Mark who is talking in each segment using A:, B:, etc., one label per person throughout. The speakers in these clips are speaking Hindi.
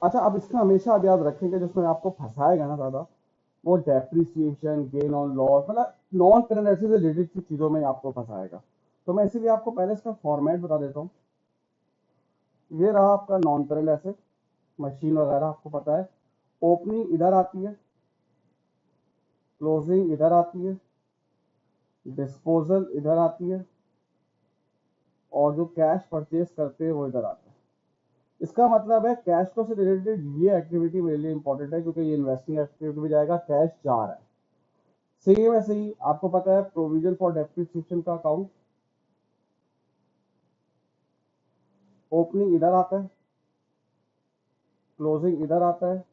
A: अच्छा, अब इसका हमेशा आप याद रखेंगे, जिसमें आपको फंसाएगा ना दादा, वो डेप्रिसिएशन, गेन ऑन लॉस, मतलब नॉन करंट एसेट से रिलेटेड की चीजों में आपको फंसाएगा। तो मैं इसीलिए आपको पहले इसका फॉर्मेट बता देता हूँ। ये रहा आपका नॉन करंट एसेट, मशीन वगैरह आपको पता है। ओपनिंग इधर आती है, क्लोजिंग इधर आती है, डिस्पोजल इधर आती है, और जो कैश परचेज करते हैं वो इधर आता है। इसका मतलब है कैश फ्लो से रिलेटेड ये एक्टिविटी मेरे लिए इंपॉर्टेंट है, क्योंकि ये इन्वेस्टिंग एक्टिविटी में जाएगा, कैश जा रहा है। सेम ऐसे ही आपको पता है प्रोविजन फॉर डेप्रिसिएशन का अकाउंट, ओपनिंग इधर आता है, क्लोजिंग इधर आता है,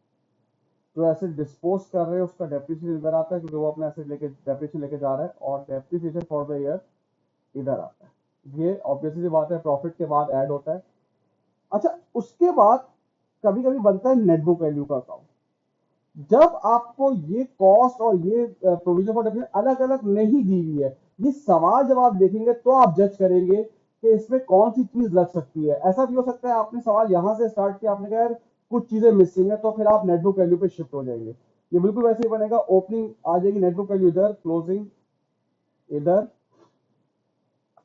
A: जो एसेट डिस्पोज कर रहे हैं उसका डेप्रिसिएशन इधर आता है, क्योंकि वो अपने एसेट लेके डेप्रिसिएशन लेके जा रहा है, और डेप्रिसिएशन फॉर द ईयर इधर आता है। ये ऑब्वियसली बात है, प्रॉफिट के बाद ऐड होता है। अच्छा, उसके बाद कभी कभी बनता है नेट बुक वैल्यू का अकाउंट। जब आपको ये कॉस्ट और ये प्रोविजन फॉर डेप्रिसिएशन अलग अलग नहीं दी हुई है, ये सवाल जब आप देखेंगे तो आप जज करेंगे कि इसमें कौन सी चीज लग सकती है। ऐसा भी हो सकता है आपने सवाल यहां से स्टार्ट किया, आपने कहा यार कुछ चीजें मिसिंग है, तो फिर आप नेटबुक वैल्यू पे शिफ्ट हो जाएंगे। ये बिल्कुल वैसे ही बनेगा, ओपनिंग आ जाएगी, नेटबुक वैल्यू इधर, क्लोजिंग इधर,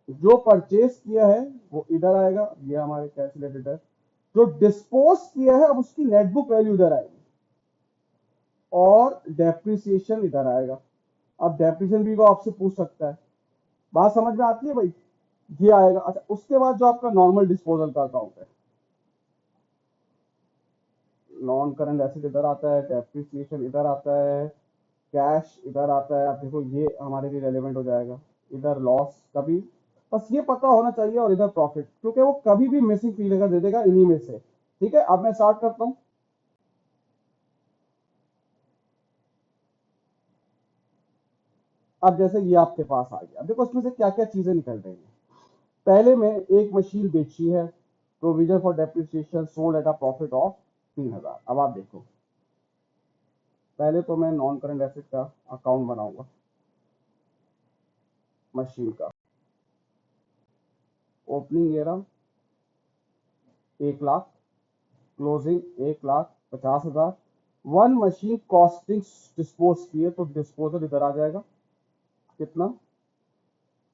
A: जो परचेज किया है वो इधर आएगा, ये हमारे कैलकुलेटर। जो डिस्पोज किया है अब उसकी नेटबुक वैल्यू इधर आएगी, और डेप्रिसिएशन इधर आएगा। अब डेप्रिसिएशन भी वो आपसे पूछ सकता है। बात समझ में आती है भाई? ये आएगा। अच्छा, उसके बाद जो आपका नॉर्मल डिस्पोजल का अकाउंट है, नॉन करंट एसेट इधर आता है, डेप्रिसिएशन इधर आता है, कैश इधर आता है। आप देखो ये हमारे लिए रेलेवेंट हो जाएगा। इधर लॉस कभी, बस ये पता होना चाहिए, और इधर प्रॉफिट, क्योंकि वो कभी भी मिसिंग फील दे देगा इन्हीं में से। ठीक है, अब मैं स्टार्ट करता हूँ। अब जैसे ये आपके पास आ गया, अब देखो उसमें से क्या क्या चीजें निकल रही हैं। पहले में एक मशीन बेची है, provision for depreciation, sold at a profit of 3,000। अब आप देखो, पहले तो मैं नॉन करंट एसेट का अकाउंट बनाऊंगा, मशीन का। ओपनिंग ये रहा 1 lakh, closing 1,50,000। One machine costing dispose की है, तो डिस्पोजल इधर आ जाएगा, कितना,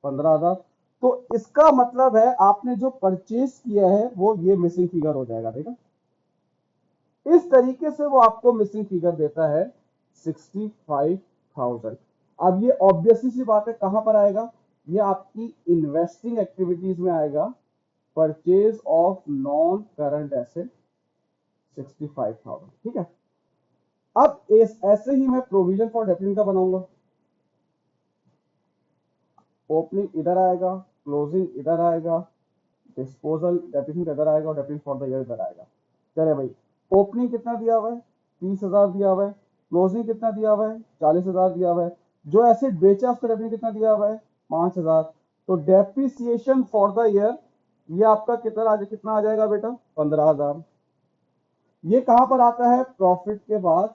A: 15,000। तो इसका मतलब है आपने जो परचेज किया है वो ये मिसिंग फिगर हो जाएगा, देखा। इस तरीके से वो आपको मिसिंग फिगर देता है 65,000। अब ये ऑब्वियसली सी बात है, कहां पर आएगा, ये आपकी इन्वेस्टिंग एक्टिविटीज में आएगा, purchase of non current asset 65,000। ठीक है। अब ऐसे ही मैं प्रोविजन फॉर डेप्रिसिएशन का बनाऊंगा। ओपनिंग इधर आएगा, क्लोजिंग इधर आएगा, डिस्पोजल डेप्रिसिएशन इधर आएगा, और डेप्रिसिएशन फॉर द ईयर इधर आएगा। चले भाई, ओपनिंग कितना दिया हुआ है, 30,000 दिया हुआ है। क्लोजिंग कितना दिया हुआ है, 40,000 दिया हुआ है। जो एसेट बेचा उसका डेप्रिसिएशन कितना दिया हुआ है, 5,000। तो डेप्रिसिएशन फॉर द ईयर ये आपका कितना आ जाएगा बेटा, 15,000। ये कहां पर आता है, प्रॉफिट के बाद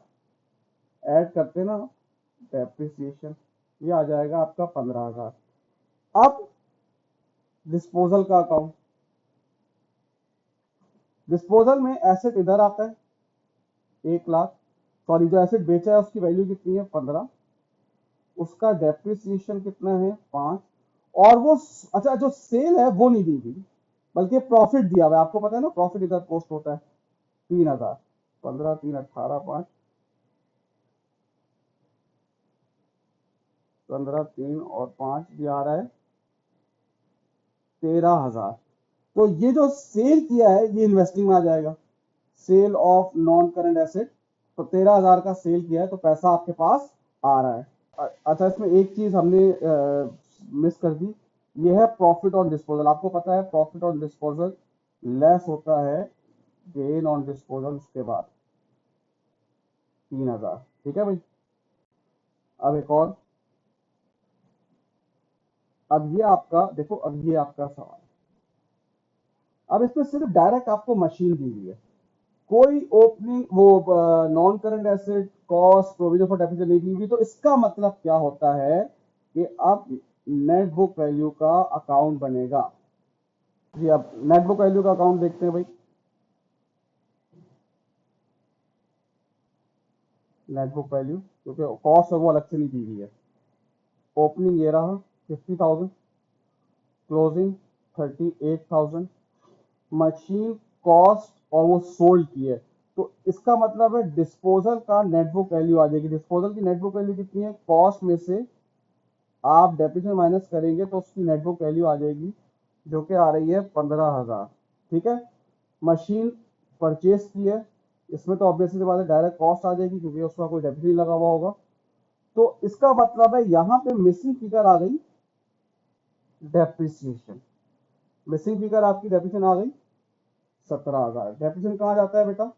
A: ऐड करते ना डेप्रिसिएशन, ये आ जाएगा आपका 15,000। अब डिस्पोजल का अकाउंट, डिस्पोजल में एसेट इधर आता है 1 लाख, सॉरी जो एसेट बेचा है उसकी वैल्यू कितनी है, 15, उसका डेप्रिसिएशन कितना है, 5। और वो, अच्छा, जो सेल है वो नहीं दी गई, बल्कि प्रॉफिट दिया हुआ है। आपको पता है ना प्रॉफिट इधर पोस्ट होता है, 3,000। 15, 3, 18, 5, 15, 3 और 5 भी आ रहा है 13,000। तो ये जो सेल किया है ये इन्वेस्टिंग में आ जाएगा, sale of non current asset. तो 13,000 का सेल किया है, तो पैसा आपके पास आ रहा है। अच्छा, इसमें एक चीज हमने मिस कर दी, ये है प्रॉफिट ऑन डिस्पोजल। आपको पता है प्रॉफिट ऑन डिस्पोजल लेस होता है गेन ऑन डिस्पोजल, उसके बाद 3,000। ठीक है भाई। अब एक और, अब ये आपका देखो, अब ये आपका सवाल, अब इसमें सिर्फ डायरेक्ट आपको मशीन दी हुई है, कोई ओपनिंग वो non current asset, cost, provision for depreciation नहीं दी हुई। तो इसका मतलब क्या होता है कि अब नेट बुक वैल्यू का अकाउंट बनेगा। जी, अब नेट बुक वैल्यू का अकाउंट देखते हैं भाई। नेट बुक वैल्यू, क्योंकि कॉस्ट है वो अलग से नहीं दी गई है। ओपनिंग ये रहा 50,000, क्लोजिंग 38,000, मशीन कॉस्ट और वो सोल्ड की है, तो इसका मतलब है डिस्पोजल का नेट बुक वैल्यू आ जाएगी। डिस्पोजल की नेट बुक वैल्यू कितनी है, कॉस्ट में से आप डेप्रिसिएशन माइनस करेंगे तो उसकी नेट बुक वैल्यू आ जाएगी, जो कि आ रही है 15,000। ठीक है, मशीन परचेज की है, इसमें तो ऑब्वियसली बात है डायरेक्ट कॉस्ट आ जाएगी क्योंकि उसका कोई डेप्रिसिएशन लगा हुआ होगा। तो इसका मतलब है यहाँ पे मिसिंग फिगर आ गई डेप्रिसिएशन। मिसिंग फिगर आपकी डेप्रिसिएशन आ गई 17,000। डेप्रिसिएशन कहाँ जाता है बेटा,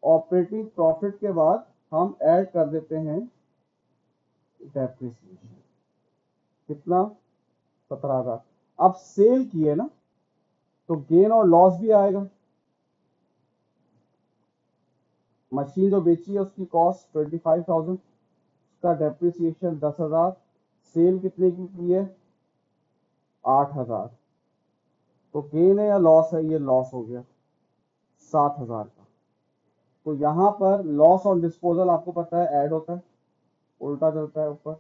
A: ऑपरेटिंग प्रॉफिट के बाद हम ऐड कर देते हैं डेप्रिसिएशन। कितना, 17,000। अब सेल की है ना, तो गेन और लॉस भी आएगा। मशीन जो बेची है उसकी कॉस्ट 25,000, उसका डेप्रिसिएशन 10,000, सेल कितने की है 8,000, तो गेन है या लॉस है, ये लॉस हो गया 7,000 का। तो यहां पर लॉस ऑन डिस्पोजल आपको पता है ऐड होता है, उल्टा चलता है ऊपर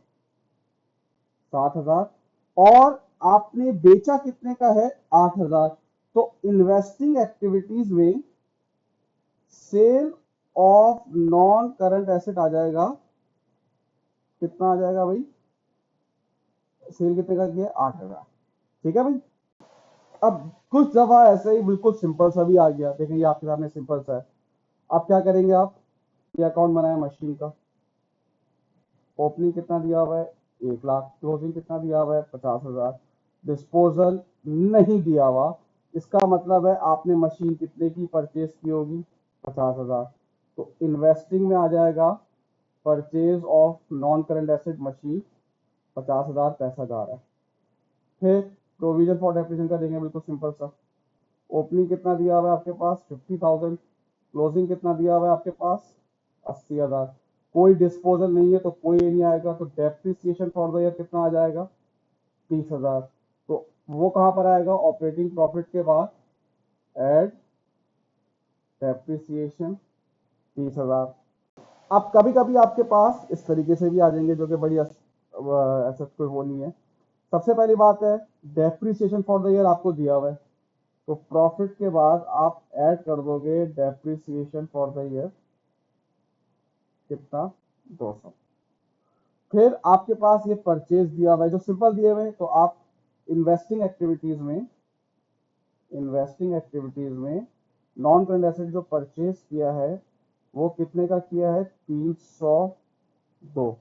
A: 7,000, और आपने बेचा कितने का है 8,000। तो इन्वेस्टिंग एक्टिविटीज में sale of non current asset आ जाएगा, कितना आ जाएगा भाई, सेल कितने का किया 8,000। ठीक है भाई। अब कुछ दफा ऐसे ही बिल्कुल सिंपल सा भी आ गया, देखें ये आपके सामने सिंपल सा है। अब क्या करेंगे आप, ये अकाउंट बनाए मशीन का, ओपनिंग कितना दिया हुआ है 1,00,000, क्लोजिंग कितना दिया हुआ है 50,000, डिस्पोजल नहीं दिया हुआ, इसका मतलब है आपने मशीन कितने की परचेज की होगी 50,000। तो इन्वेस्टिंग में आ जाएगा purchase of non current asset machine 50,000 पैसा जा रहा है। फिर प्रोविजन फॉर डेप्रिसिएशन का देंगे बिल्कुल सिंपल सा, ओपनिंग कितना दिया हुआ है आपके पास 50,000, क्लोजिंग कितना दिया हुआ है आपके पास 80,000, कोई डिस्पोजल नहीं है तो कोई नहीं आएगा, तो डेप्रिसिएशन फॉर द ईयर कितना आ जाएगा 30,000। तो वो कहां पर आएगा, ऑपरेटिंग प्रॉफिट के बाद एड डेप्रिसिएशन 30,000। अब कभी कभी आपके पास इस तरीके से भी आ जाएंगे जो कि बड़ी ऐसा कोई वो नहीं है। सबसे पहली बात है डेप्रिसिएशन फॉर द ईयर आपको दिया हुआ है, तो प्रॉफिट के बाद आप ऐड कर दोगे डेप्रिसिएशन फॉर द ईयर, कितना 200। फिर आपके पास ये परचेज दिया हुआ है जो सिंपल दिए हुए हैं, तो आप इन्वेस्टिंग एक्टिविटीज में नॉन करंट एसेट जो परचेज किया है वो कितने का किया है 302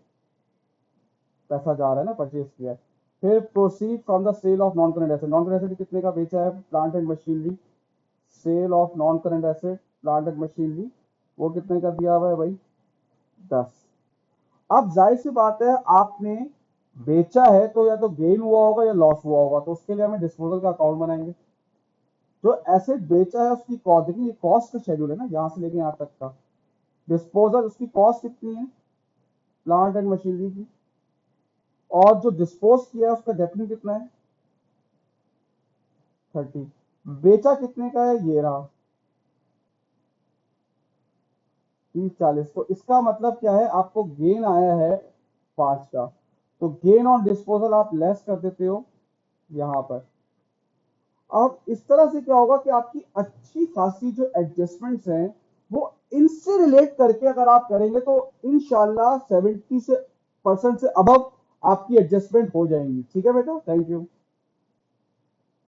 A: पैसा जा रहा है ना, परचेज किया है। फिर proceed from the sale of non current asset, non current asset कितने का बेचा है, plant and machinery, sale of non current asset plant and machinery, वो कितने का दिया हुआ है भाई 10। अब जाहिर सी बात है आपने बेचा है तो या तो गेन हुआ होगा या लॉस हुआ होगा, तो उसके लिए हमें डिस्पोजल का अकाउंट बनाएंगे। जो एसेट बेचा है उसकी कॉस्ट, देखिए ये कॉस्ट का शेड्यूल है ना, यहां से लेके यहां तक का डिस्पोजल, उसकी कॉस्ट कितनी है प्लांट एंड मशीनरी की, और जो डिस्पोज किया है उसका डेप्थ कितना है 30, बेचा कितने का है ये रहा 30-40। तो इसका मतलब क्या है, आपको गेन आया है 5 का, तो गेन ऑन डिस्पोजल आप लेस कर देते हो यहां पर। अब इस तरह से क्या होगा कि आपकी अच्छी खासी जो एडजस्टमेंट्स हैं वो इनसे रिलेट करके अगर आप करेंगे तो इंशाल्लाह 70% से अबव आपकी एडजस्टमेंट हो जाएंगी। ठीक है बेटा, थैंक यू।